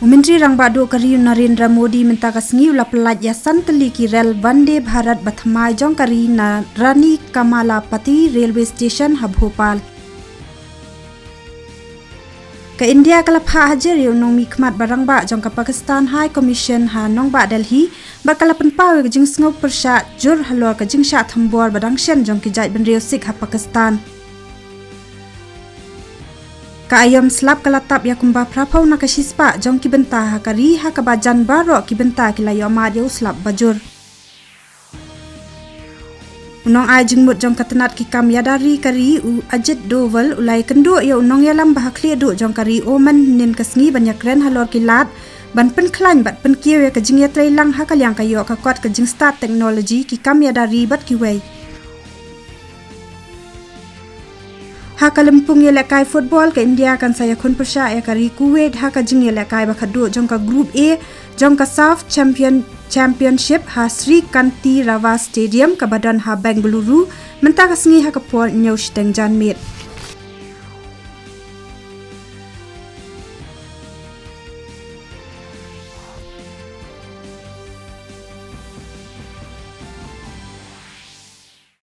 Menteri Rangbado Kari Narendra Modi minta kasngi ula pelat yasan teliki rel Vande Bharat Bathmai jong kari na Rani Kamalapati Railway Station ha Bhopal. Ke India kalapha hajar yo nong mikmat barang ba jong ka Pakistan High Commission ha nong ba Delhi bakalapan pawe ke jing sngau persat jur halor ke jing sya thambor badang shen jong ki jai ben riosik ha Pakistan. Kaayam slap kalatap ya kumba prapau na kasispa jong ki benta ha kari ha kabajan baro ki benta ki layo amad yo slap bajur. Unong ai jingmut jong katenat ki kam yadari kari u Ajit Doval ulai kendu ya unong yalam bahakli du jong kari oman nin kasngi banyak ren halor kilat ban pen klan bat pen kieu ya kajing ya trailang ha kalyang kayo ka kot kajing start teknologi ki kam yadari bat ki wei. Haka lempung ya lekai football ke India kan saya kun persya ya kari Kuwait haka jing ya lekai bakadu jong ka group A jong ka SAF Championship ha Sri Kanti Rava Stadium ka badan ha Bengaluru mentah kasngi haka port nyau shteng jan mit.